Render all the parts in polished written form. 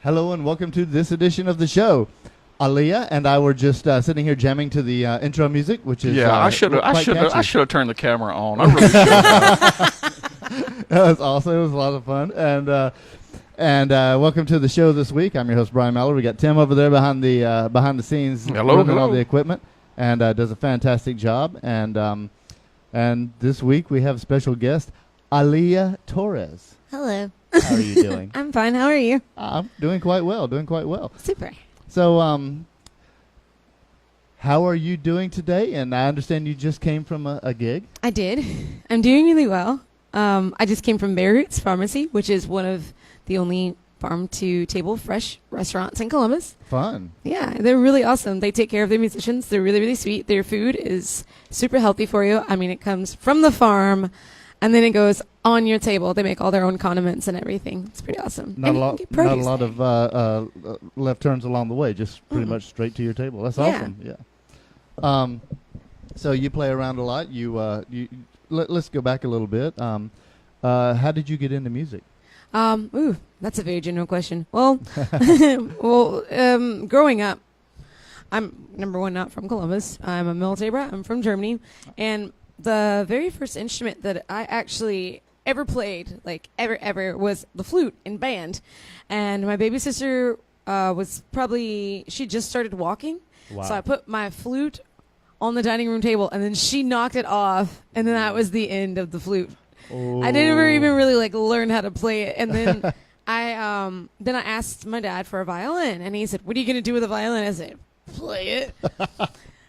Hello and welcome to this edition of the show. Aaliyah and I were just sitting here jamming to the intro music, which is I should have turned the camera on. I really should have. That was awesome. It was a lot of fun. And welcome to the show this week. I'm your host Brian Mallard. We got Tim over there behind the scenes, running all the equipment, and does a fantastic job. And this week we have a special guest, Show-Alia Torres. Hello. How are you doing? I'm fine. How are you? I'm doing quite well. Super. So, how are you doing today? And I understand you just came from a gig. I did. I'm doing really well. I just came from Bare Roots Pharmacy, which is one of the only farm-to-table fresh restaurants in Columbus. Fun. Yeah, they're really awesome. They take care of their musicians. They're really, really sweet. Their food is super healthy for you. I mean, it comes from the farm, and then it goes on your table. They make all their own condiments and everything. It's pretty awesome. Not a lot of left turns along the way. Just pretty much straight to your table. That's awesome. Yeah. So you play around a lot. Let's go back a little bit. How did you get into music? That's a very general question. Well, growing up, I'm number one not from Columbus. I'm a military brat. I'm from Germany, and the very first instrument that I actually ever played, like ever, was the flute in band. And my baby sister she just started walking. Wow. So I put my flute on the dining room table, and then she knocked it off, and then that was the end of the flute. Oh. I never even really learn how to play it. And then I asked my dad for a violin, and he said, "What are you going to do with a violin?" I said, "Play it."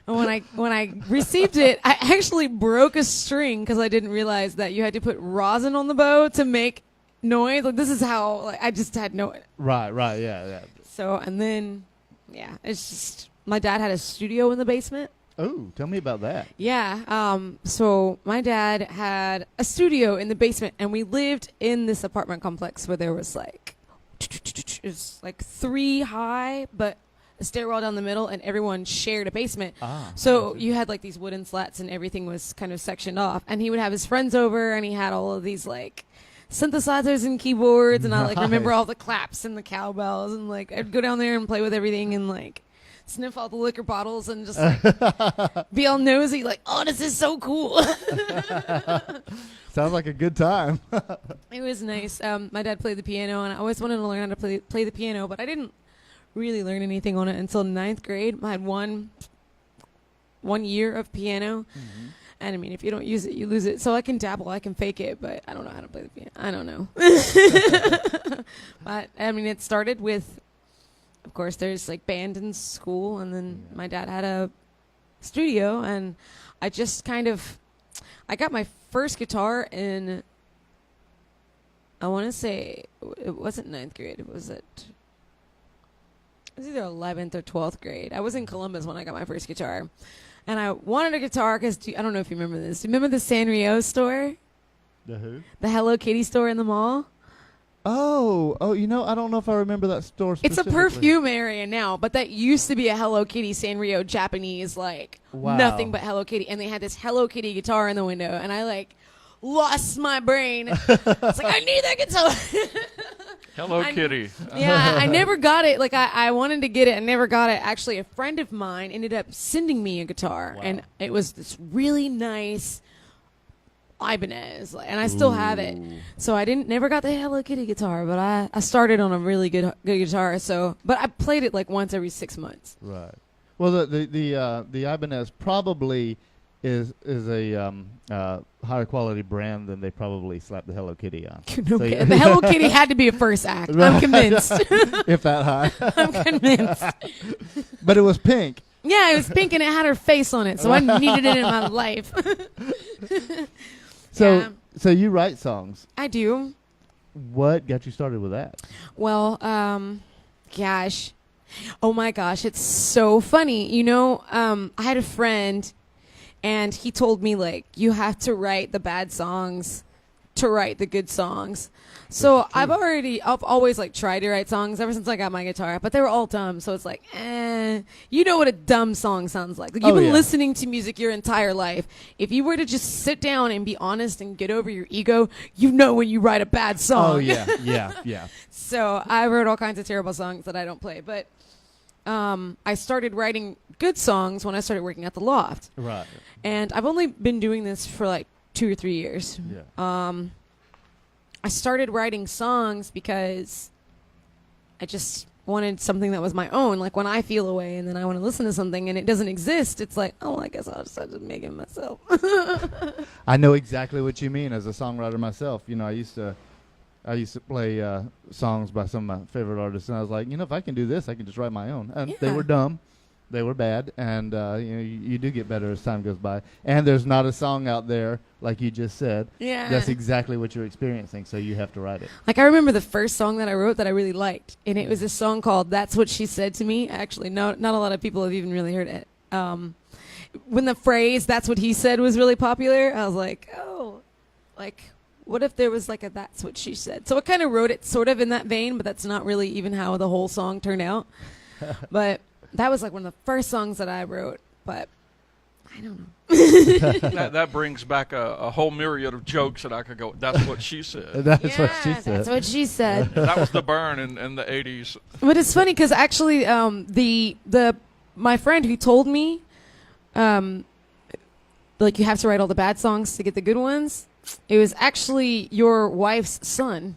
And when I received it, I actually broke a string because I didn't realize that you had to put rosin on the bow to make noise. This is how I just had no. Right, yeah. So and then, it's just my dad had a studio in the basement. Oh, tell me about that. Yeah. So my dad had a studio in the basement, and we lived in this apartment complex where there was it was 3 high, but a stairwell down the middle, and everyone shared a basement. So you had these wooden slats, and everything was kind of sectioned off. And he would have his friends over, and he had all of these synthesizers and keyboards, and I remember all the claps and the cowbells, and I'd go down there and play with everything, and sniff all the liquor bottles and just be all nosy, oh, this is so cool. Sounds like a good time. It was nice. My dad played the piano, and I always wanted to learn how to play the piano, but I didn't really learn anything on it until 9th grade. I had one year of piano, and I mean, if you don't use it, you lose it. So I can dabble, I can fake it, but I don't know how to play the piano. I don't know. But I mean, it started with, of course, there's band in school, and then my dad had a studio, and I just I got my first guitar in, I want to say, it wasn't 9th grade, it was either 11th or 12th grade. I was in Columbus when I got my first guitar, and I wanted a guitar because, I don't know if you remember this. Do you remember the Sanrio store? The who? The Hello Kitty store in the mall? Oh, I don't know if I remember that store specifically. It's a perfume area now, but that used to be a Hello Kitty Sanrio Japanese, nothing but Hello Kitty. And they had this Hello Kitty guitar in the window, and I, lost my brain. It's I need that guitar. Hello Kitty. Yeah, I never got it. I wanted to get it. I never got it. Actually, a friend of mine ended up sending me a guitar, and it was this really nice Ibanez, and I still have it. So I never got the Hello Kitty guitar, but I started on a really good guitar. So, but I played it once every 6 months. Right. Well, the Ibanez probably is a higher quality brand than they probably slapped the Hello Kitty on. The Hello Kitty had to be a first act. Right. I'm convinced. If that high. I'm convinced. But it was pink. Yeah, it was pink, and it had her face on it, so I needed it in my life. So you write songs. I do. What got you started with that? Well, gosh. Oh, my gosh. It's so funny. I had a friend, and he told me, you have to write the bad songs to write the good songs. So I've always like tried to write songs ever since I got my guitar, but they were all dumb. So it's like, you know what a dumb song sounds like. You've been listening to music your entire life. If you were to just sit down and be honest and get over your ego, you know when you write a bad song. Oh yeah. So I wrote all kinds of terrible songs that I don't play, but I started writing good songs when I started working at the Loft. Right. And I've only been doing this for like 2 or 3 years. Yeah. I started writing songs because I just wanted something that was my own. Like when I feel away and then I want to listen to something and it doesn't exist, it's like, oh, I guess I'll just have to make it myself. I know exactly what you mean as a songwriter myself. You know, I used to play songs by some of my favorite artists, and I was like, you know, if I can do this, I can just write my own. And they were dumb. They were bad, and you do get better as time goes by. And there's not a song out there, like you just said, that's exactly what you're experiencing, so you have to write it. Like, I remember the first song that I wrote that I really liked, and it was a song called That's What She Said to Me. Actually, not a lot of people have even really heard it. When the phrase, that's what he said, was really popular, I was like, oh, like, what if there was like a that's what she said? So I kind of wrote it sort of in that vein, but that's not really even how the whole song turned out. But that was like one of the first songs that I wrote, but I don't know. that brings back a whole myriad of jokes that I could go, that's what she said. That's what she said. That's what she said. That was the burn in the 80s. But it's funny because actually my friend who told me, like, you have to write all the bad songs to get the good ones, it was actually your wife's son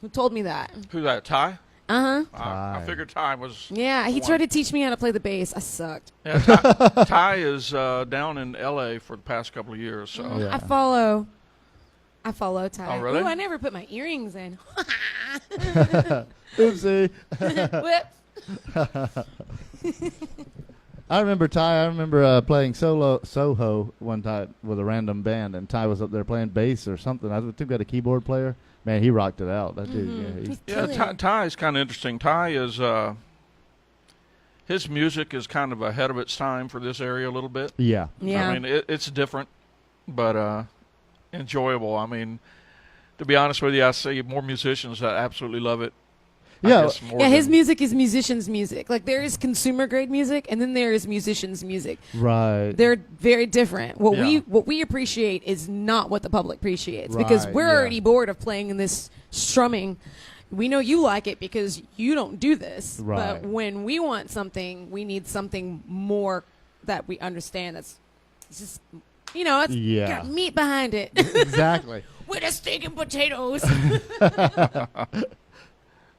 who told me that. Who's that, Ty? Uh-huh. I figured Ty was... Yeah, he tried to teach me how to play the bass. I sucked. Yeah, Ty is down in L.A. for the past couple of years. So. I follow Ty. Oh, really? Ooh, I never put my earrings in. Oopsie. Whoops. I remember Ty. I remember playing Soho one time with a random band, and Ty was up there playing bass or something. I think we had a keyboard player. Man, he rocked it out. That dude. Ty is kind of interesting. Ty is his music is kind of ahead of its time for this area a little bit. Yeah. I mean, it's different, but enjoyable. I mean, to be honest with you, I see more musicians that absolutely love it. Yeah, his music is musicians' music. Like, there is consumer-grade music, and then there is musicians' music. Right. They're very different. What we appreciate is not what the public appreciates, because we're already bored of playing in this strumming. We know you like it because you don't do this. Right. But when we want something, we need something more that we understand. That's just, it's got meat behind it. Exactly. With a steak and potatoes.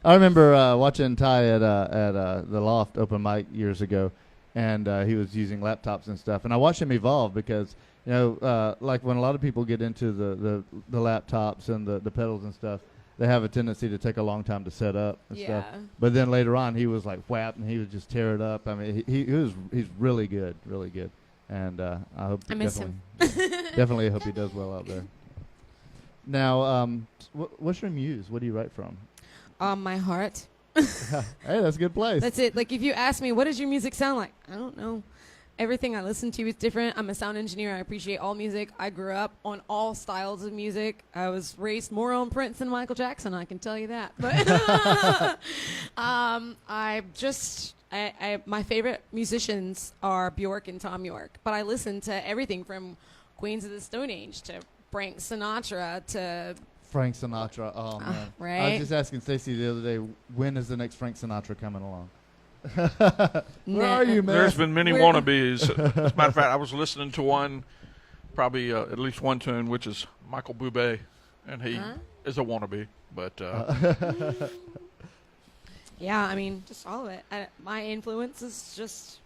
I remember watching Ty at the Loft open mic years ago, and he was using laptops and stuff. And I watched him evolve because, like when a lot of people get into the laptops and the pedals and stuff, they have a tendency to take a long time to set up and stuff. But then later on, he was like whap, and he would just tear it up. I mean, he's really good, really good. And I hope I miss him. Definitely hope he does well out there. Now, what's your muse? What do you write from? My heart. Hey, that's a good place. That's it. Like, if you ask me, what does your music sound like? I don't know. Everything I listen to is different. I'm a sound engineer. I appreciate all music. I grew up on all styles of music. I was raised more on Prince than Michael Jackson, I can tell you that. But my favorite musicians are Bjork and Tom York. But I listen to everything from Queens of the Stone Age to Frank Sinatra to... Frank Sinatra. Oh, man. Right? I was just asking Stacey the other day, when is the next Frank Sinatra coming along? Where are you, man? There's been many wannabes. As a matter of fact, I was listening to one, probably at least one tune, which is Michael Bublé, and he is a wannabe. But yeah, I mean, just all of it. My influence is just,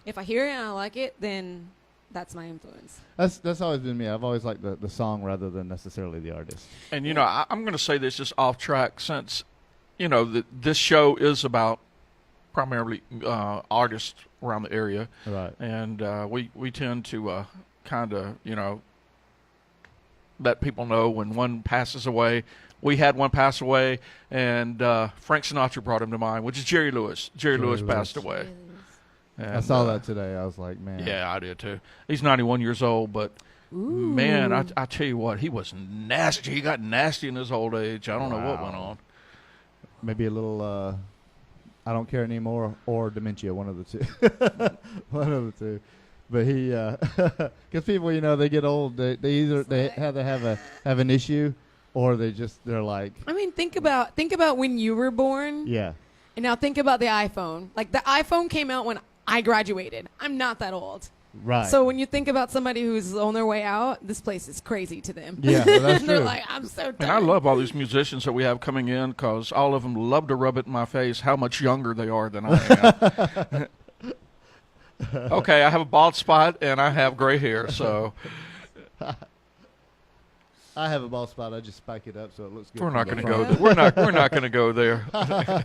if I hear it and I like it, then that's my influence. That's always been me. I've always liked the song rather than necessarily the artist. And, I'm going to say this just off track since, this show is about primarily artists around the area. Right. And we tend to kind of, let people know when one passes away. We had one pass away, and Frank Sinatra brought him to mind, which is Jerry Lewis. Jerry Lewis passed away. And, I saw that today. I was like, man. Yeah, I did too. He's 91 years old, but Man, I tell you what, he was nasty. He got nasty in his old age. I don't know what went on. Maybe a little I don't care anymore or dementia, one of the two. One of the two. But he, because people, they get old. They either have an issue, or they're like. I mean, think about when you were born. Yeah. And now think about the iPhone. Like, the iPhone came out when I graduated. I'm not that old. Right. So when you think about somebody who's on their way out, this place is crazy to them. Yeah, well, that's and they're true. like, I'm so tired. And I love all these musicians that we have coming in because all of them love to rub it in my face how much younger they are than I am. Okay, I have a bald spot and I have gray hair, so I have a bald spot. I just spike it up so it looks good. we're not going to go there. We're not going to go there. I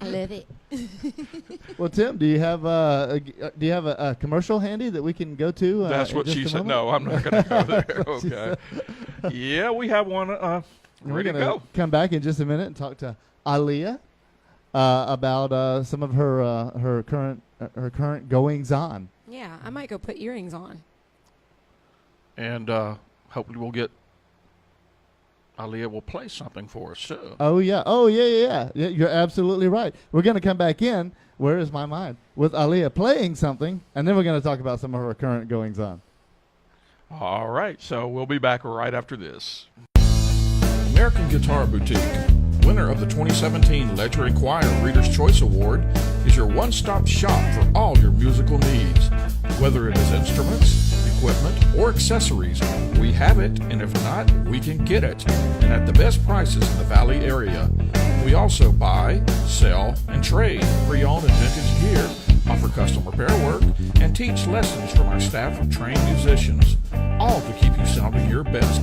love it. Well, Tim, do you have a commercial handy that we can go to? That's what she said. No, I'm not going to go there. Okay. Yeah, we have one ready to go. Come back in just a minute and talk to Aaliyah about some of her current goings on. Yeah, I might go put earrings on. And hopefully we'll get Aaliyah will play something for us too. Oh yeah. You're absolutely right. We're going to come back in. Where is my mind? With Aaliyah playing something, and then we're going to talk about some of her current goings on. All right, so we'll be back right after this. American Guitar Boutique, winner of the 2017 Ledger and Choir Reader's Choice Award, is your one-stop shop for all your musical needs. Whether it is instruments, equipment, or accessories, we have it, and if not, we can get it, and at the best prices in the Valley area. We also buy, sell, and trade pre-owned and vintage gear, offer custom repair work, and teach lessons from our staff of trained musicians, all to keep you sounding your best.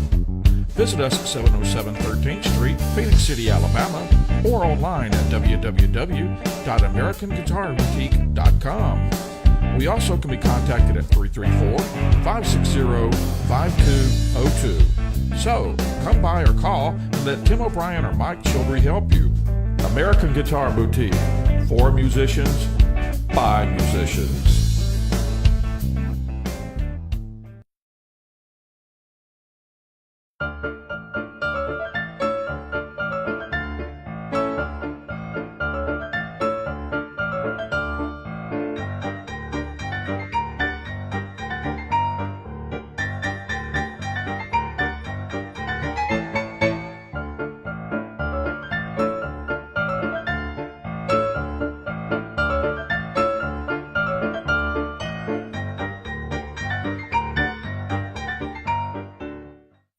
Visit us at 707 13th Street, Phoenix City, Alabama, or online at www.americanguitarboutique.com. We also can be contacted at 334-560-5202. So, come by or call and let Tim O'Brien or Mike Childry help you. American Guitar Boutique, for musicians, by musicians.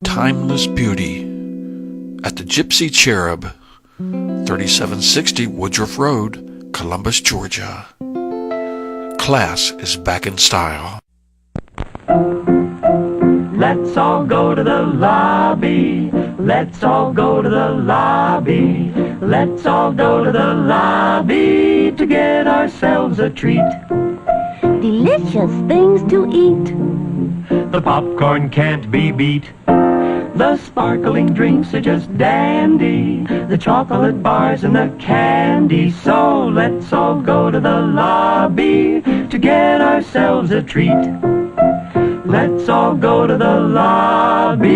Timeless beauty at the Gypsy Cherub, 3760 Woodruff Road, Columbus, Georgia. Class is back in style. Let's all go to the lobby. Let's all go to the lobby. Let's all go to the lobby to get ourselves a treat. Delicious things to eat. The popcorn can't be beat. The sparkling drinks are just dandy. The chocolate bars and the candy. So let's all go to the lobby to get ourselves a treat. Let's all go to the lobby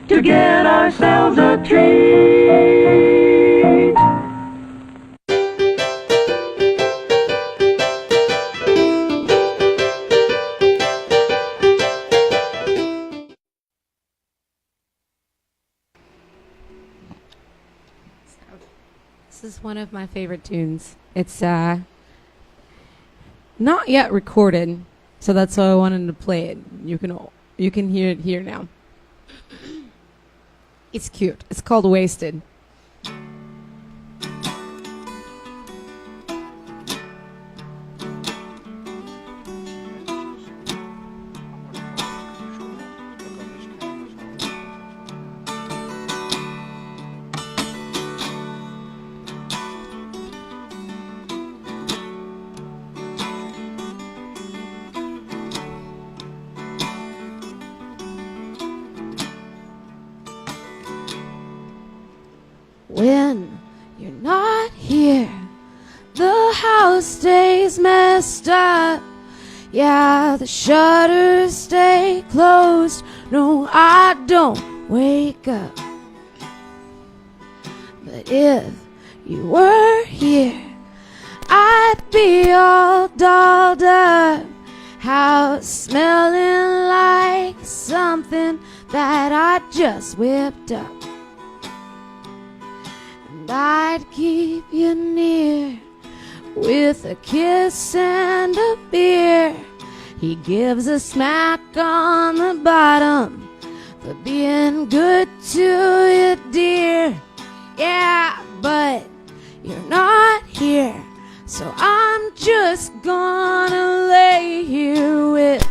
to get ourselves a treat. This is one of my favorite tunes. It's not yet recorded, so that's why I wanted to play it. You can hear it here now. It's cute. It's called Wasted. When you're not here, the house stays messed up. Yeah, the shutters stay closed. No, I don't wake up. But if you were here, I'd be all dolled up, house smelling like something that I just whipped up. And I'd keep you near with a kiss and a beer. He gives a smack on the bottom for being good to you, dear. Yeah, but you're not here, so I'm just gonna lay here with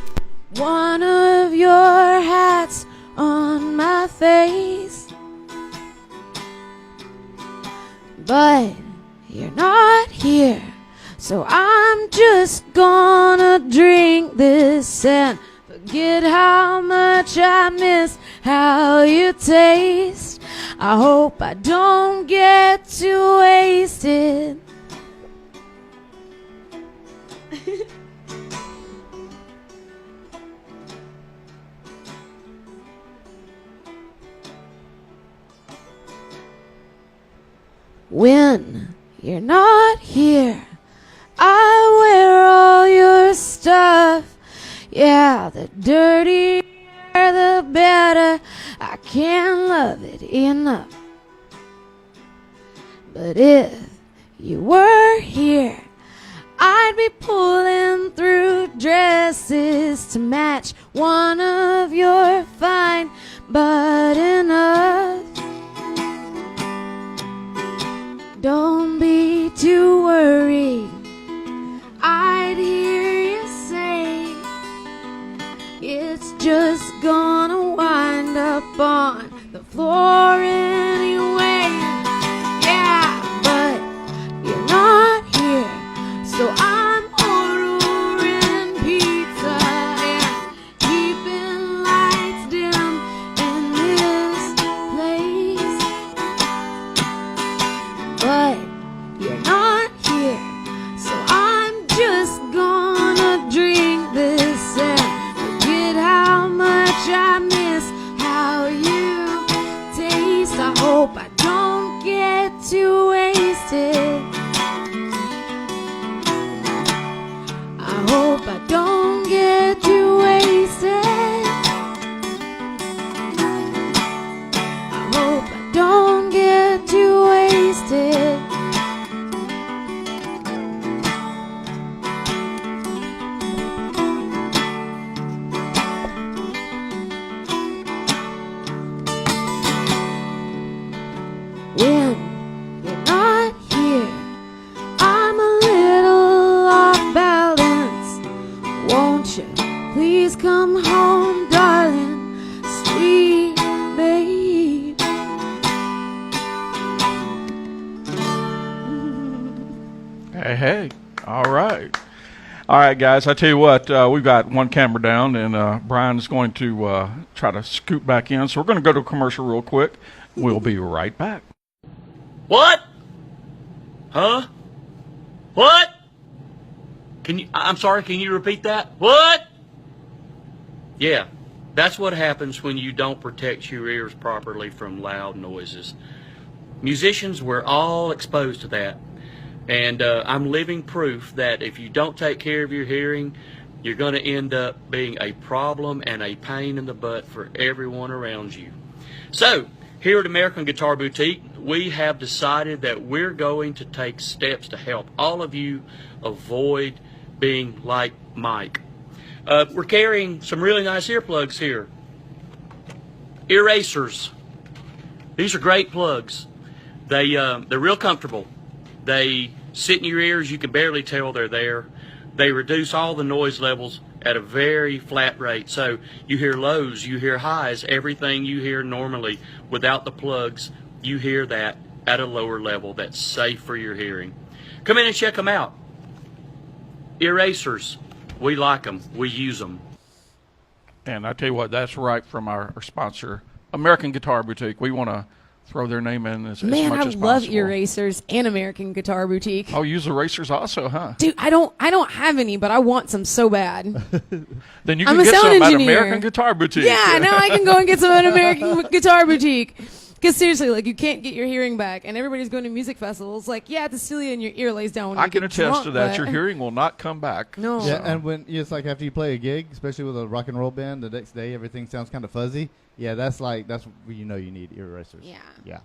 one of your hats on my face. But you're not here, so I'm just gonna drink this and forget how much I miss how you taste. I hope I don't get too wasted. When you're not here, I wear all your stuff. Yeah, the dirtier the better. I can't love it enough. But if you were here, I'd be pulling through dresses to match one of your fine button-ups. Don't be too worried, I'd hear you say it's just gonna wind up on the floor anyway. Yeah, but you're not here, so I'm ordering pizza and keeping lights dim in this place. But you're not here, so I'm just gonna drink this and forget how much I miss how you taste. I hope I don't get too wasted. I hope I don't get too wasted. I hope I don't get too wasted. When you're not here, I'm a little off balance. Won't you please come home, darling, sweet babe? Hey, hey. All right. All right, guys. I tell you what, we've got one camera down, and Brian is going to try to scoot back in. So we're going to go to a commercial real quick. We'll be right back. What? Huh? What? I'm sorry, can you repeat that? What? Yeah, that's what happens when you don't protect your ears properly from loud noises. Musicians, we're all exposed to that. And I'm living proof that if you don't take care of your hearing, you're going to end up being a problem and a pain in the butt for everyone around you. So, here at American Guitar Boutique, we have decided that we're going to take steps to help all of you avoid being like Mike. We're carrying some really nice earplugs here. Erasers. These are great plugs. They're real comfortable. They sit in your ears, you can barely tell they're there. They reduce all the noise levels at a very flat rate. So you hear lows, you hear highs, everything you hear normally without the plugs, you hear that at a lower level that's safe for your hearing. Come in and check them out. Erasers, we like them, we use them. And I tell you what, that's right from our sponsor, American Guitar Boutique. We want to throw their name in as Man, much I as love possible. Erasers and American Guitar Boutique. Oh, use erasers also, huh? Dude, I don't have any, but I want some so bad. Then you I'm can a get sound some at engineer. American Guitar Boutique. Yeah, now I can go and get some at American Guitar Boutique. Because seriously, like, you can't get your hearing back, and everybody's going to music festivals. Like, yeah, the cilia in your ear lays down when I you can get attest drunk, to that. but- Your hearing will not come back. No. Yeah, and when it's like after you play a gig, especially with a rock and roll band, the next day everything sounds kind of fuzzy. Yeah, that's when you know you need ear erasers. Yeah. Yeah.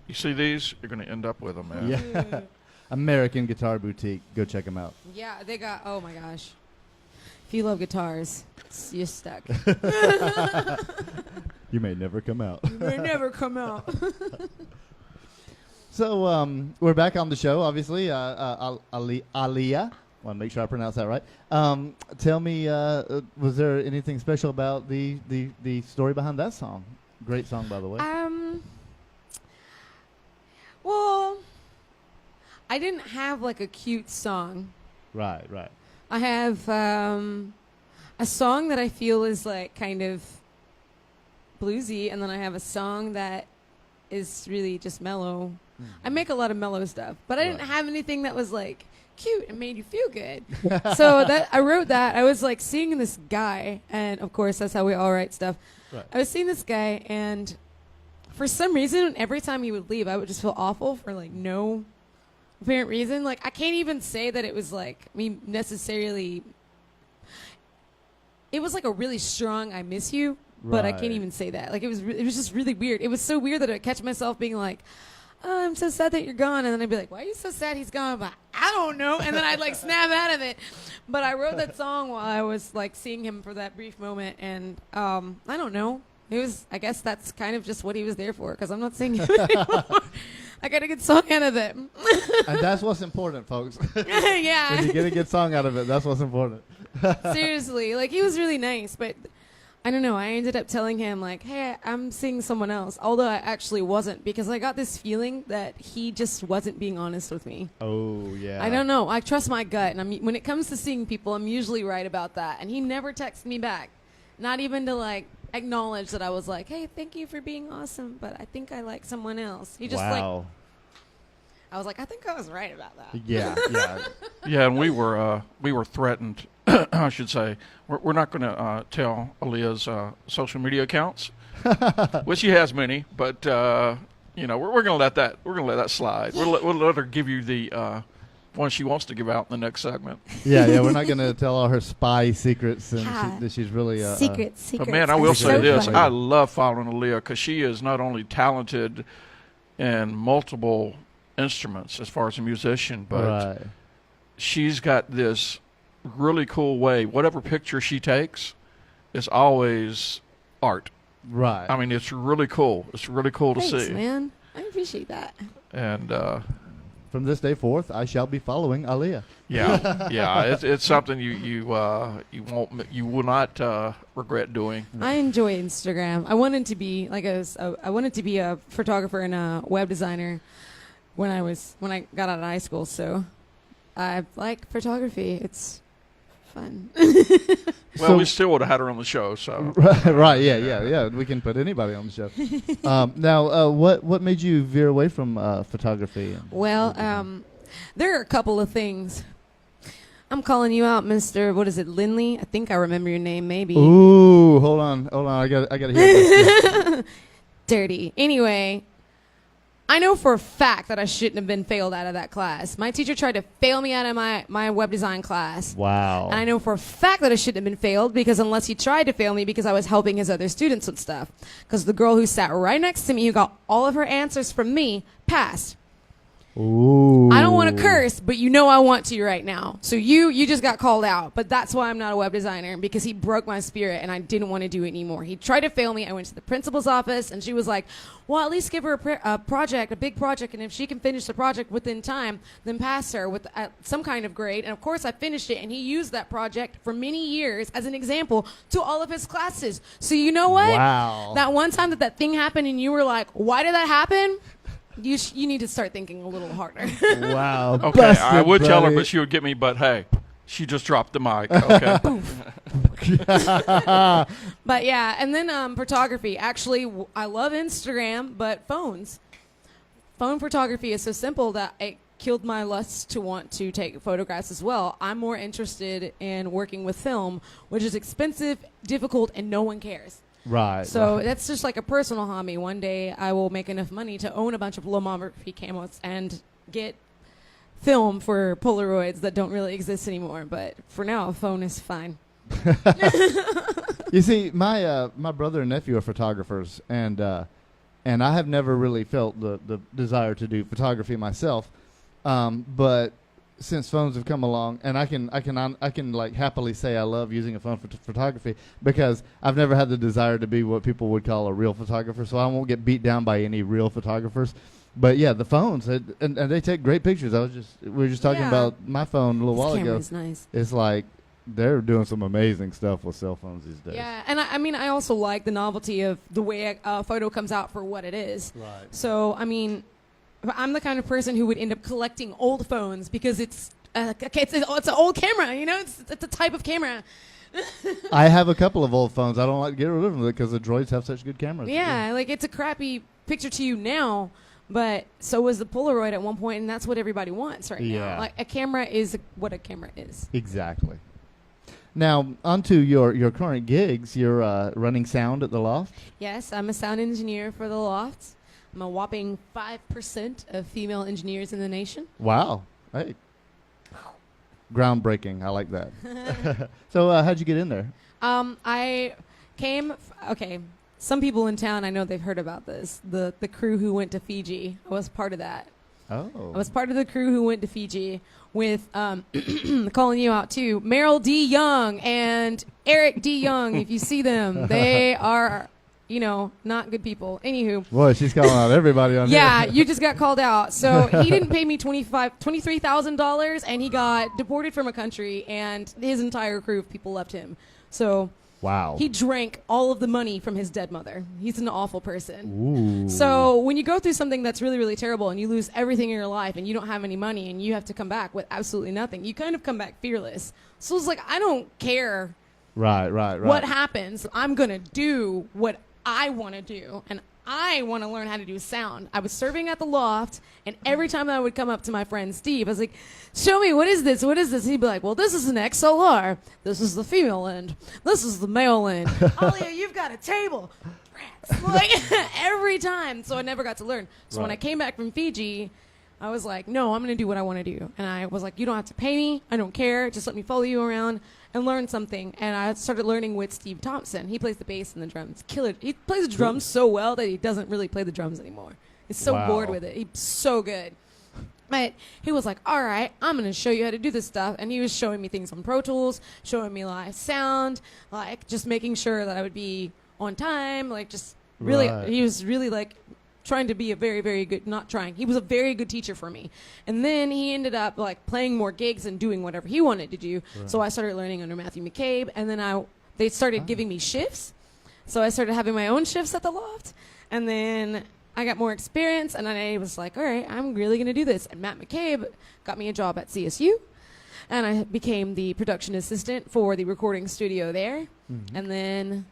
You see these? You're going to end up with them, man. Yeah. American Guitar Boutique. Go check them out. Yeah, they got, oh my gosh. If you love guitars, you're stuck. You may never come out. They never come out. So we're back on the show, obviously. Aliyah. Want to make sure I pronounce that right. Tell me, was there anything special about the story behind that song? Great song, by the way. Well, I didn't have like a cute song. Right. I have a song that I feel is like kind of bluesy, and then I have a song that is really just mellow. I make a lot of mellow stuff, but I didn't Right. have anything that was like cute and made you feel good. So that I wrote that. I was like seeing this guy, and of course that's how we all write stuff. Right. I was seeing this guy, and for some reason, every time he would leave, I would just feel awful for like no apparent reason. Like, I can't even say that it was like me necessarily. It was like a really strong "I miss you," but I can't Right. even say that. Like, it was just really weird. It was so weird that I catch myself being like, "Oh, I'm so sad that you're gone," and then I'd be like, "Why are you so sad he's gone?" But I don't know, and then I'd like snap out of it. But I wrote that song while I was like seeing him for that brief moment, and I don't know. It was, I guess that's kind of just what he was there for, because I'm not seeing him anymore. I got a good song out of it. And that's what's important, folks. Yeah. When you get a good song out of it, that's what's important. Seriously, like, he was really nice, but I don't know. I ended up telling him, like, hey, I'm seeing someone else, although I actually wasn't, because I got this feeling that he just wasn't being honest with me. Oh, yeah. I don't know. I trust my gut, and when it comes to seeing people, I'm usually right about that. And he never texted me back, not even to, like, acknowledge that I was like, hey, thank you for being awesome, but I think I like someone else. He just wow. I was like, I think I was right about that. Yeah. Yeah, and we were threatened. I should say we're not going to tell Aliyah's social media accounts, which she has many, but we're going to let that slide. We'll let her give you the one she wants to give out in the next segment. Yeah. We're not going to tell all her spy secrets, and Yeah. that she's really Secrets. But man, I will say so this: funny. I love following Aliyah because she is not only talented in multiple instruments as far as a musician, but right. she's got this really cool way. Whatever picture she takes is always art. Right. I mean, it's really cool. It's really cool to Thanks, see. man. I appreciate that. And From this day forth, I shall be following Aliyah. yeah, it's something you will not regret doing. I enjoy Instagram. I wanted to be a photographer and a web designer when I got out of high school. So I like photography. It's fun. Well, we still would have had her on the show. So Right. Yeah. We can put anybody on the show. Now, what made you veer away from photography? Well, there are a couple of things. I'm calling you out, Mr. What is it, Lindley? I think I remember your name, maybe. Ooh, hold on. I got to hear this. Dirty. Anyway, I know for a fact that I shouldn't have been failed out of that class. My teacher tried to fail me out of my web design class. Wow. And I know for a fact that I shouldn't have been failed, because unless he tried to fail me because I was helping his other students with stuff. Because the girl who sat right next to me, who got all of her answers from me, passed. Ooh. I don't want to curse, but I want to right now. So you just got called out, but that's why I'm not a web designer, because he broke my spirit and I didn't want to do it anymore. He tried to fail me. I went to the principal's office and she was like, well, at least give her a project, a big project, and if she can finish the project within time, then pass her with some kind of grade. And of course I finished it, and he used that project for many years as an example to all of his classes. So you know what? Wow. That one time that thing happened and you were like, why did that happen? You need to start thinking a little harder. Wow. okay, Busted, I would tell her, buddy. but she would get me. But hey, she just dropped the mic. Okay. But yeah, and then photography. Actually, I love Instagram, but phones. Phone photography is so simple that it killed my lust to want to take photographs as well. I'm more interested in working with film, which is expensive, difficult, and no one cares. Right. So that's just like a personal hobby. One day I will make enough money to own a bunch of lomography cameras and get film for Polaroids that don't really exist anymore. But for now, a phone is fine. You see, my brother and nephew are photographers, and I have never really felt the desire to do photography myself. But since phones have come along, and I can like happily say I love using a phone for photography because I've never had the desire to be what people would call a real photographer, so I won't get beat down by any real photographers. But yeah, the phones, and they take great pictures. We were just talking about my phone a little while ago. This camera's nice. It's like they're doing some amazing stuff with cell phones these days. Yeah, and I mean, I also like the novelty of the way a photo comes out for what it is. Right. So, I mean, I'm the kind of person who would end up collecting old phones because it's an old camera, you know? It's a type of camera. I have a couple of old phones. I don't like to get rid of them because the droids have such good cameras. Yeah, like it's a crappy picture to you now, but so was the Polaroid at one point, and that's what everybody wants right now. Like a camera is what a camera is. Exactly. Now, onto your current gigs. You're running sound at the Loft? Yes, I'm a sound engineer for the Loft. I'm a whopping 5% of female engineers in the nation. Wow. Hey. Groundbreaking. I like that. So how'd you get in there? I came, some people in town, I know they've heard about this. The crew who went to Fiji. I was part of that. Oh. I was part of the crew who went to Fiji with, calling you out too, Meryl D. Young and Eric D. Young. If you see them, they are, not good people. Anywho. Boy, she's calling out everybody on Yeah, here. you just got called out. So he didn't pay me $23,000, and he got deported from a country, and his entire crew of people left him. So wow. He drank all of the money from his dead mother. He's an awful person. Ooh. So when you go through something that's really, really terrible and you lose everything in your life and you don't have any money and you have to come back with absolutely nothing, you kind of come back fearless. So it's like, I don't care Right. what happens. I'm going to do what I want to do, and I want to learn how to do sound. I was serving at the Loft, and every time I would come up to my friend Steve, I was like, show me, what is this? What is this? He'd be like, well, this is an XLR. This is the female end. This is the male end. Alia, you've got a table. Rats. Like, every time. So I never got to learn. So when I came back from Fiji, I was like, no, I'm going to do what I want to do. And I was like, you don't have to pay me. I don't care. Just let me follow you around and learn something. And I started learning with Steve Thompson. He plays the bass and the drums. Killer. He plays the drums so well that he doesn't really play the drums anymore. He's so bored with it. He's so good. But he was like, all right, I'm going to show you how to do this stuff. And he was showing me things on Pro Tools, showing me live sound, like just making sure that I would be on time, like just really, he was really like trying to be a very, very good, not trying. He was a very good teacher for me. And then he ended up like playing more gigs and doing whatever he wanted to do. So I started learning under Matthew McCabe, and then they started giving me shifts. So I started having my own shifts at the Loft, and then I got more experience, and then I was like, all right, I'm really going to do this. And Matt McCabe got me a job at CSU, and I became the production assistant for the recording studio there. And then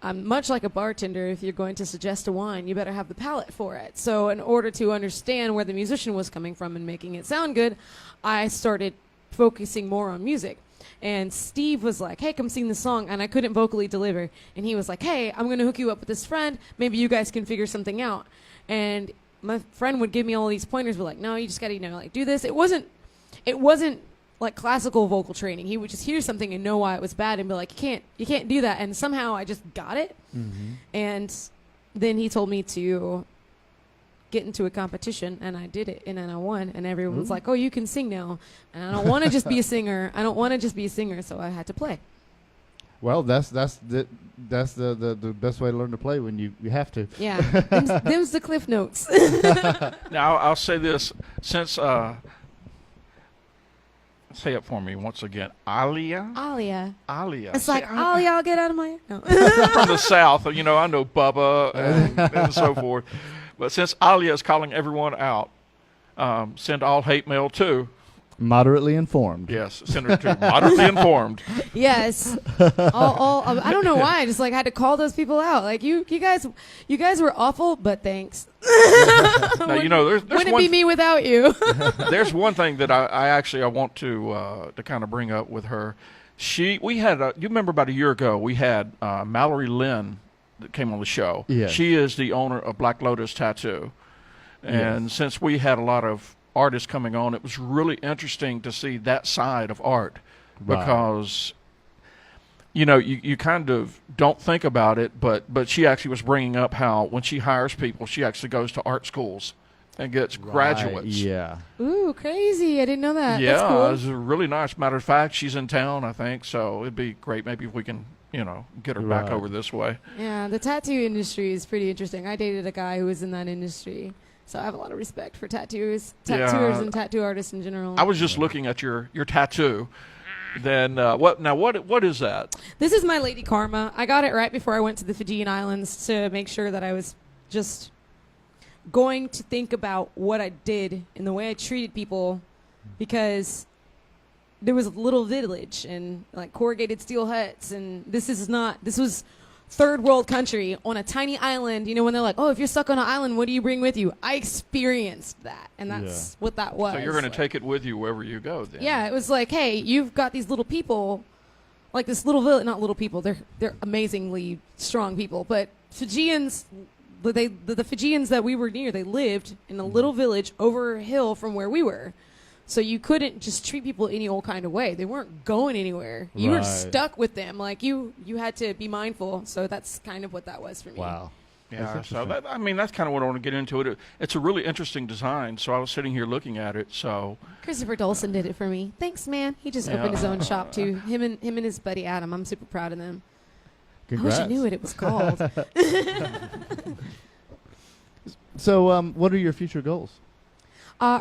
much like a bartender, if you're going to suggest a wine, you better have the palate for it. So in order to understand where the musician was coming from and making it sound good, I started focusing more on music. And Steve was like, hey, come sing this song. And I couldn't vocally deliver. And he was like, hey, I'm going to hook you up with this friend. Maybe you guys can figure something out. And my friend would give me all these pointers. But like, no, you just got to, like, do this. It wasn't like classical vocal training. He would just hear something and know why it was bad and be like, you can't do that. And somehow I just got it. And then he told me to get into a competition, and I did it, and then I won, and everyone was like, oh, you can sing now. And I don't want to just be a singer. So I had to play. Well, that's the best way to learn to play, when you have to. Yeah. Them's the cliff notes. Now, I'll say this. Since say it for me once again. Alia? Alia. It's See, like, Alia, I'll get out of my... No. I'm from the South. I know Bubba and so forth. But since Alia is calling everyone out, send all hate mail to Moderately informed. Yes, Senator 2, moderately informed. Yes. I don't know why. I just had to call those people out. You guys were awful, but thanks. Now, there's wouldn't be me without you. There's one thing that I want to kind of bring up with her. We had you remember about a year ago we had Mallory Lynn that came on the show. Yes. She is the owner of Black Lotus Tattoo, and since we had a lot of artists coming on, it was really interesting to see that side of art, because you kind of don't think about it, but she actually was bringing up how when she hires people, she actually goes to art schools and gets graduates. Yeah. Ooh, crazy. I didn't know that. Yeah, that's cool. It's really nice. Matter of fact, she's in town, I think, so it'd be great maybe if we can get her back over this way. Yeah, the tattoo industry is pretty interesting. I dated a guy who was in that industry. So I have a lot of respect for tattooers and tattoo artists in general. I was just looking at your tattoo. Then what is that? This is my Lady Karma. I got it right before I went to the Fijian Islands to make sure that I was just going to think about what I did and the way I treated people, because there was a little village and corrugated steel huts, and this was third world country on a tiny island. When they're like, oh, if you're stuck on an island, what do you bring with you? I experienced that, and that's what that was. So you're going to take it with you wherever you go then. Yeah, it was hey, you've got these little people, this little village, not little people, they're amazingly strong people, but Fijians, the Fijians that we were near, they lived in a little village over a hill from where we were. So you couldn't just treat people any old kind of way. They weren't going anywhere. You were stuck with them. You had to be mindful. So that's kind of what that was for me. Wow. Yeah, so that's kind of what I want to get into. It's a really interesting design. So I was sitting here looking at it. So Christopher Dolson did it for me. Thanks, man. He just opened his own shop too. Him and his buddy Adam. I'm super proud of them. Congrats. I wish I knew what it was called. So, what are your future goals?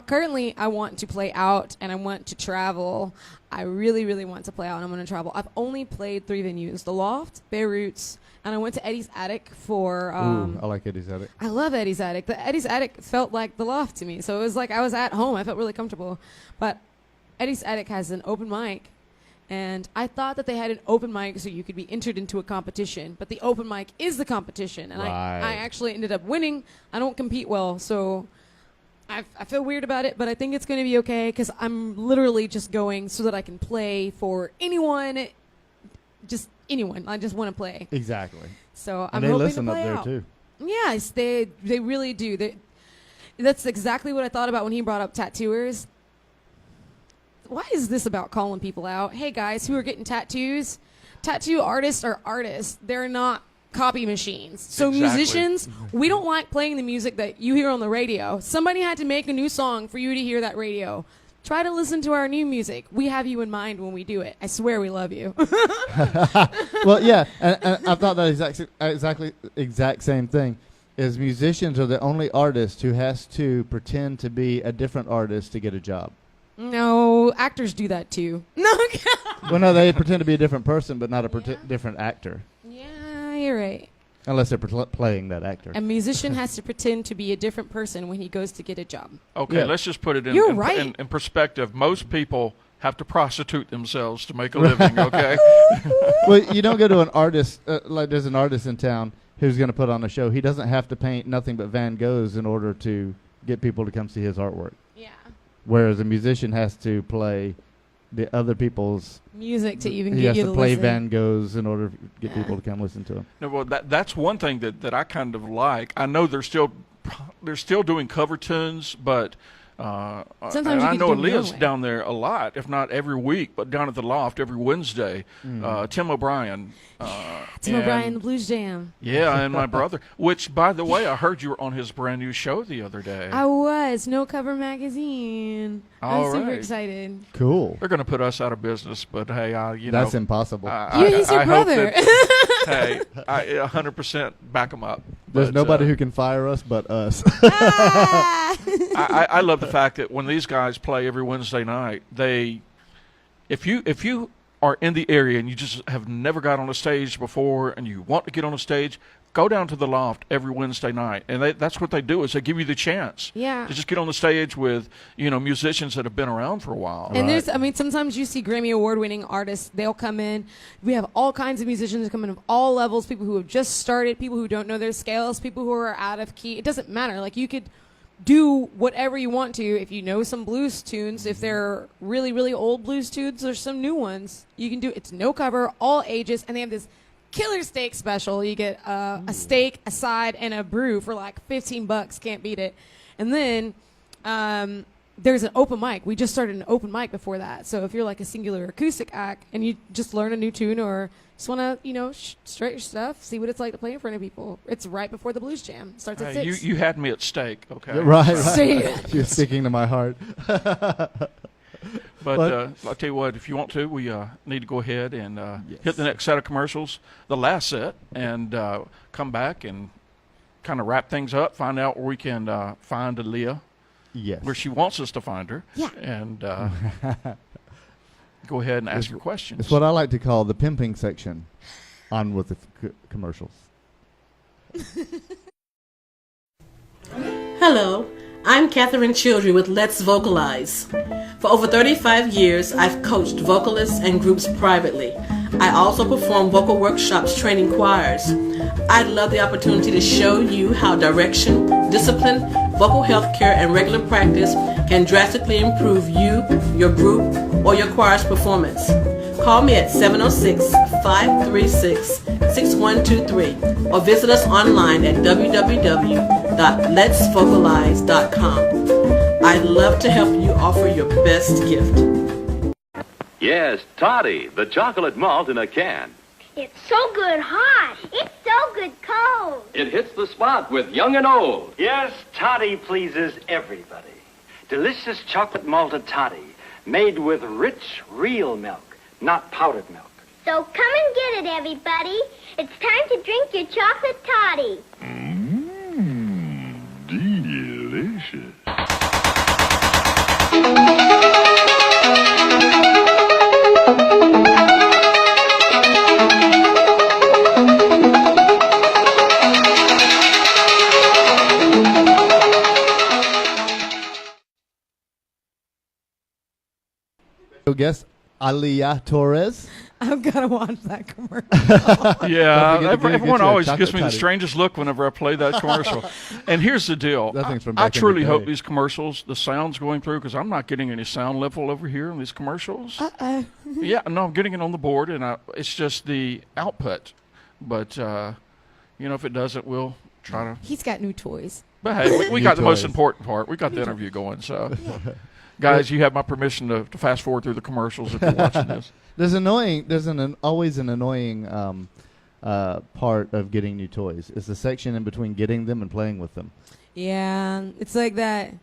Currently, I want to play out and I want to travel. I really, really want to play out and I want to travel. I've only played 3 venues: The Loft, Beirut's, and I went to Eddie's Attic for... I like Eddie's Attic. I love Eddie's Attic. The Eddie's Attic felt like The Loft to me. So it was like I was at home. I felt really comfortable. But Eddie's Attic has an open mic. And I thought that they had an open mic so you could be entered into a competition. But the open mic is the competition. And I actually ended up winning. I don't compete well, so... I feel weird about it, but I think it's going to be okay because I'm literally just going so that I can play for anyone, just anyone. I just want to play. Exactly. So and I'm hoping listen to play up out. there too. Yes, they really do. That's exactly what I thought about when he brought up tattooers. Why is this about calling people out? Hey guys, who are getting tattoos? Tattoo artists are artists. They're not copy machines. So musicians, we don't like playing the music that you hear on the radio. Somebody had to make a new song for you to hear that radio. Try to listen to our new music. We have you in mind when we do it. I swear we love you. Well, yeah, and I thought that exact same thing. Is musicians are the only artist who has to pretend to be a different artist to get a job. No, actors do that too. No. Well, no, they pretend to be a different person, but not a different actor. Yeah, you're right. Unless they're playing that actor. A musician has to pretend to be a different person when he goes to get a job. Okay, let's just put it in perspective. Most people have to prostitute themselves to make a living, okay? Well, you don't go to an artist, there's an artist in town who's going to put on a show. He doesn't have to paint nothing but Van Goghs in order to get people to come see his artwork. Yeah. Whereas a musician has to play the other people's music to even he get has you to to play listen. Van Goghs in order to get people to come listen to him. No, well, that's one thing that I kind of like. I know they're still doing cover tunes, but sometimes I know do Aaliyah's your way. down there a lot, if not every week, but down at the Loft every Wednesday. Tim O'Brien. Tim O'Brien, the Blues Jam. Yeah, and my brother. Which, by the way, I heard you were on his brand new show the other day. I was. No Cover Magazine. I'm super excited. Cool. They're going to put us out of business, but hey, that's impossible. He's your brother. Hey, I 100% back them up. There's nobody who can fire us but us. I love the fact that when these guys play every Wednesday night, if you are in the area and you just have never got on a stage before and you want to get on a stage, go down to the Loft every Wednesday night. And that's what they do, is they give you the chance to just get on the stage with, musicians that have been around for a while. And sometimes you see Grammy Award-winning artists, they'll come in. We have all kinds of musicians that come in of all levels, people who have just started, people who don't know their scales, people who are out of key. It doesn't matter. Like, you could do whatever you want to. If you know some blues tunes, if they're really, really old blues tunes or some new ones, you can do. It's no cover, all ages, and they have this killer steak special. You get a steak, a side, and a brew for like $15. Can't beat it. And then there's an open mic. We just started an open mic before that. So if you're like a singular acoustic act and you just learn a new tune or just want to, strut your stuff, see what it's like to play in front of people, it's right before the blues jam. It starts at 6. You had me at steak, okay? Right. You're speaking to my heart. But I'll tell you what, if you want to, we need to go ahead and hit the next set of commercials, the last set, and come back and kind of wrap things up, find out where we can find Aaliyah, where she wants us to find her, and go ahead and ask your questions. It's what I like to call the pimping section. On with the commercials. Hello, I'm Catherine Childry with Let's Vocalize. For over 35 years, I've coached vocalists and groups privately. I also perform vocal workshops training choirs. I'd love the opportunity to show you how direction, discipline, vocal health care, and regular practice can drastically improve you, your group, or your choir's performance. Call me at 706-536-6123 or visit us online at www.letsvocalize.com. I'd love to help you offer your best gift. Yes, Toddy, the chocolate malt in a can. It's so good hot. It's so good cold. It hits the spot with young and old. Yes, Toddy pleases everybody. Delicious chocolate malted toddy, made with rich, real milk, not powdered milk. So come and get it, everybody. It's time to drink your chocolate toddy. Delicious. Guest Show-Alia Torres. I've got to watch that commercial. Everyone always gives me the strangest look whenever I play that commercial. And here's the deal. I truly hope these commercials, the sound's going through, because I'm not getting any sound level over here in these commercials. Yeah, no, I'm getting it on the board, and it's just the output. But, if it doesn't, we'll try to. He's got new toys. But, hey, we got the most important part. We got the interview going, so. Guys, you have my permission to fast forward through the commercials if you're watching this. There's always an annoying part of getting new toys. It's the section in between getting them and playing with them. Yeah, it's like that.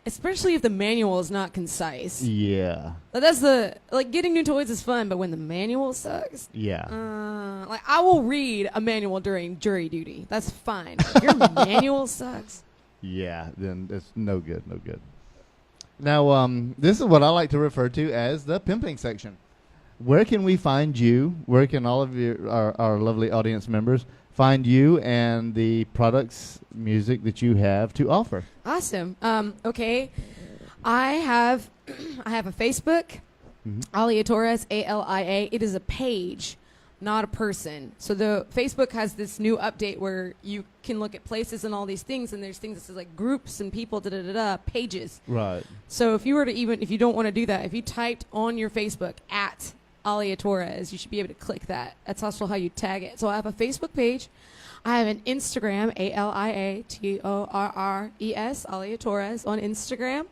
Especially if the manual is not concise. Yeah. But getting new toys is fun, but when the manual sucks. Yeah. I will read a manual during jury duty. That's fine. If your manual sucks. Yeah, then it's no good. Now, this is what I like to refer to as the pimping section. Where can we find you? Where can all of our lovely audience members find you and the products, music that you have to offer? Awesome. Okay. I have a Facebook, Show-Alia Torres, ALIA. It is a page, not a person. So the Facebook has this new update where you can look at places and all these things, and there's things that says like groups and people, pages. Right. So if you don't want to do that, if you typed on your Facebook at Show-Alia Torres, you should be able to click that. That's also how you tag it. So I have a Facebook page. I have an Instagram, ALIA TORRES, Show-Alia Torres on Instagram.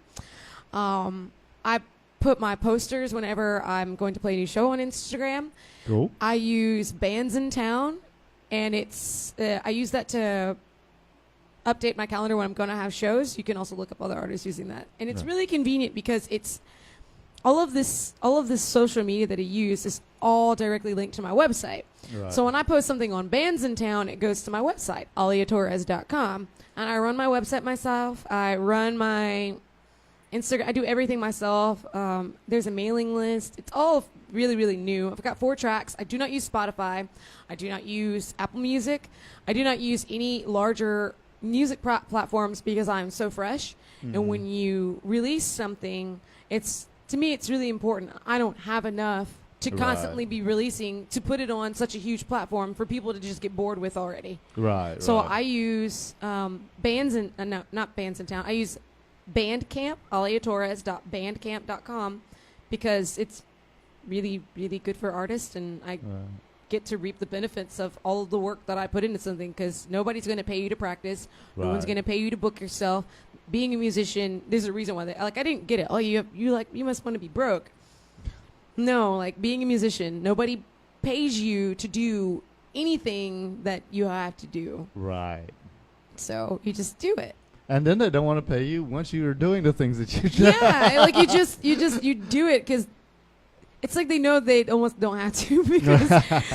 I put my posters whenever I'm going to play a new show on Instagram. Cool. I use Bands in Town, and I use that to update my calendar when I'm going to have shows. You can also look up other artists using that, and it's really convenient because it's all of this social media that I use is all directly linked to my website. Right. So when I post something on Bands in Town, it goes to my website, shoaliatorres.com, and I run my website myself. I run my Instagram. I do everything myself. There's a mailing list. It's all really, really new. I've got 4 tracks. I do not use Spotify. I do not use Apple Music. I do not use any larger music platforms because I'm so fresh. And when you release something, to me, it's really important. I don't have enough to constantly be releasing to put it on such a huge platform for people to just get bored with already. Right. So I use bands in not bands in town. I use Bandcamp, aliatorres.bandcamp.com, because it's really, really good for artists, and I get to reap the benefits of all of the work that I put into something, because nobody's going to pay you to practice. No one's going to pay you to book yourself. Being a musician, there's a reason why I didn't get it. Oh, you must want to be broke. No, like being a musician, nobody pays you to do anything that you have to do. Right. So you just do it. And then they don't want to pay you once you are doing the things that you do. Yeah, like you do it because it's like they know they almost don't have to, because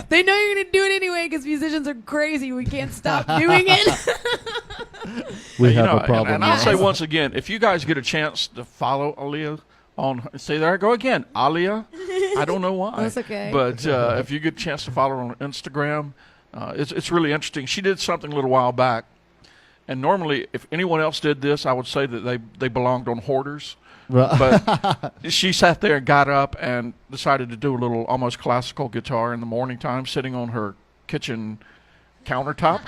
they know you're going to do it anyway, because musicians are crazy. We can't stop doing it. We have a problem. And I'll say once again, if you guys get a chance to follow Alia say there I go again, Alia. I don't know why. That's okay. But if you get a chance to follow her on Instagram, it's really interesting. She did something a little while back, and normally if anyone else did this, I would say that they belonged on Hoarders. But she sat there and got up and decided to do a little almost classical guitar in the morning time, sitting on her kitchen countertop.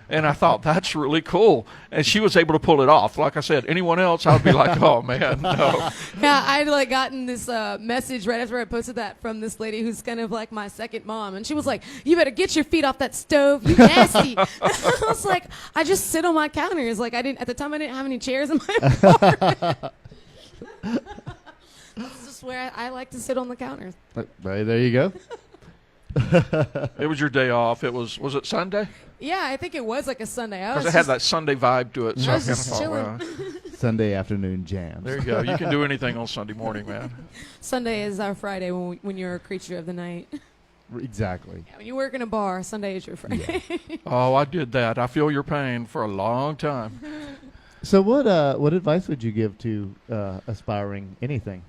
And I thought, that's really cool. And she was able to pull it off. Like I said, anyone else, I would be like, oh, man, no. Yeah, I'd gotten this message right after I posted that from this lady who's kind of like my second mom. And she was like, you better get your feet off that stove, you nasty. I was like, I just sit on my counters. Like, at the time, I didn't have any chairs in my apartment. That's just where I like to sit on the counters. There you go. It was your day off. Was it Sunday? Yeah, I think it was like a Sunday. Because it had that Sunday vibe to it. So I was just chilling. Sunday afternoon jams. There you go. You can do anything on Sunday morning, man. Sunday is our Friday when you're a creature of the night. Exactly. Yeah, when you work in a bar, Sunday is your Friday. Yeah. Oh, I did that. I feel your pain for a long time. So what advice would you give to aspiring anything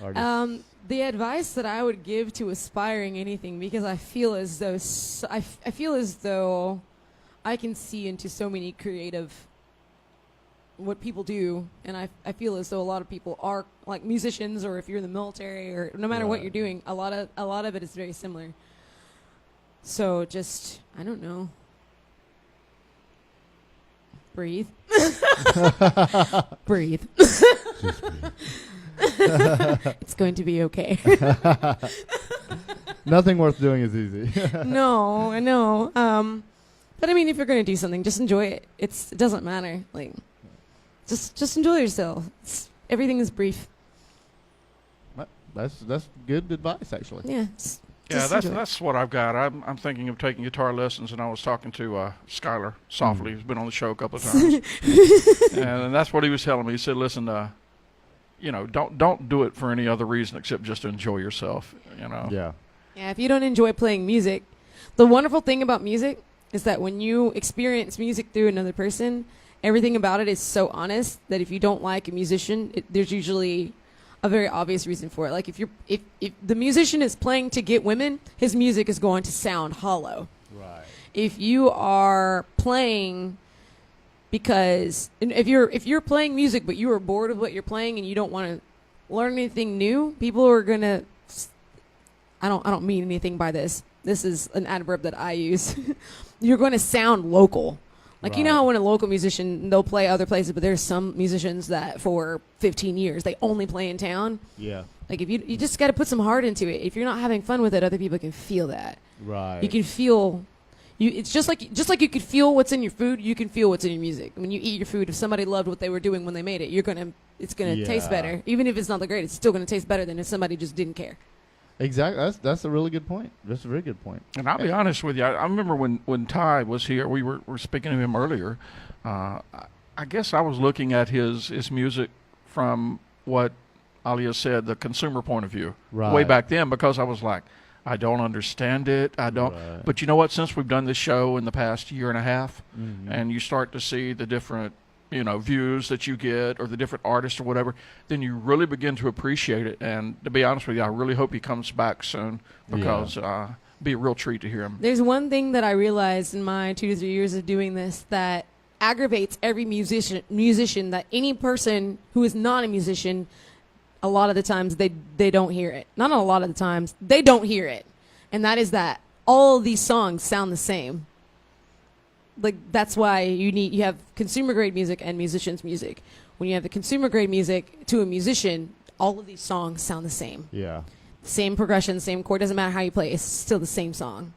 artists? The advice that I would give to aspiring anything, because I feel as though I can see into so many creative what people do, and I feel as though a lot of people are like musicians, or if you're in the military, or no matter what you're doing, a lot of it is very similar. So just, I don't know, breathe. Breathe. It's going to be okay. Nothing worth doing is easy. No, I know. But I mean, if you're going to do something, just enjoy it. It doesn't matter. Like, just enjoy yourself. Everything is brief. That's good advice, actually. Yeah. That's what I've got. I'm thinking of taking guitar lessons, and I was talking to Skylar Softly, who's been on the show a couple of times, and that's what he was telling me. He said, "Listen, don't do it for any other reason except just to enjoy yourself." Yeah. Yeah. If you don't enjoy playing music, the wonderful thing about music is that when you experience music through another person, everything about it is so honest that if you don't like a musician, there's usually a very obvious reason for it. Like if the musician is playing to get women, his music is going to sound hollow. Right. If you are playing because if you're playing music but you are bored of what you're playing and you don't want to learn anything new, people are gonna. I don't mean anything by this. This is an adverb that I use. You're going to sound local. Like, you know how when a local musician, they'll play other places, but there's some musicians that for 15 years, they only play in town. Yeah. Like, if you just got to put some heart into it. If you're not having fun with it, other people can feel that. Right. You can feel, it's just like you could feel what's in your food, you can feel what's in your music. When you eat your food, if somebody loved what they were doing when they made it, it's going to taste better. Even if it's not the great, it's still going to taste better than if somebody just didn't care. Exactly. That's a really good point. That's a very good point. And I'll be honest with you. I remember when Ty was here, we were speaking to him earlier. I guess I was looking at his music from what Alia said, the consumer point of view, way back then, because I was like, I don't understand it. I don't. Right. But you know what? Since we've done this show in the past year and a half, and you start to see the different views that you get or the different artists or whatever, then you really begin to appreciate it. And to be honest with you, I really hope he comes back soon because it'd be a real treat to hear him. There's one thing that I realized in my 2 to 3 years of doing this that aggravates every musician that any person who is not a musician, a lot of the times they don't hear it. Not a lot of the times, they don't hear it. And that is that all of these songs sound the same. Like, that's why you have consumer grade music and musicians music. When you have the consumer grade music to a musician, all of these songs sound the same. Yeah. Same progression, same chord, doesn't matter how you play, it's still the same song.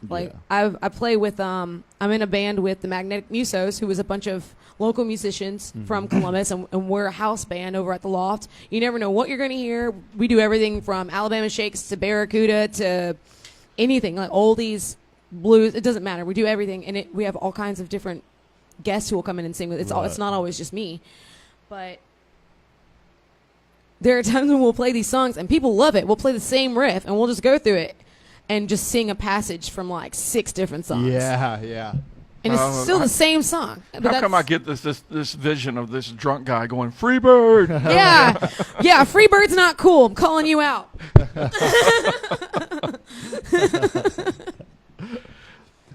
Like, I play with I'm in a band with the Magnetic Musos, who was a bunch of local musicians from Columbus, and we're a house band over at the Loft. You never know what you're going to hear. We do everything from Alabama Shakes to Barracuda to anything, like oldies, blues, it doesn't matter. We do everything, and we have all kinds of different guests who will come in and sing with it. It's not always just me. But there are times when we'll play these songs, and people love it. We'll play the same riff, and we'll just go through it and just sing a passage from like 6 different songs. Yeah. And it's still the same song. How come I get this vision of this drunk guy going, Freebird? Yeah, Freebird's not cool. I'm calling you out.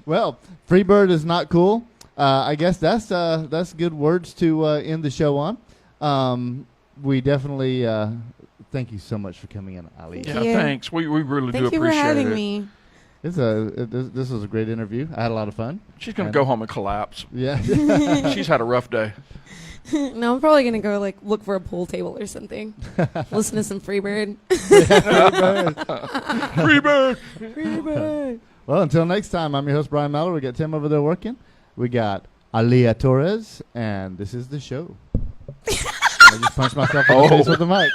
Well, Freebird is not cool. I guess that's good words to end the show on. We definitely thank you so much for coming in, Ali. Yeah, thanks. We really do appreciate it. Thank you for having me. This was a great interview. I had a lot of fun. She's going to go home and collapse. Yeah. She's had a rough day. No, I'm probably going to go look for a pool table or something. Listen to some Freebird. Freebird. Well, until next time, I'm your host, Brian Mallory. We got Tim over there working. We got Show-Alia Torres, and this is the show. I just punched myself in the face with the mic.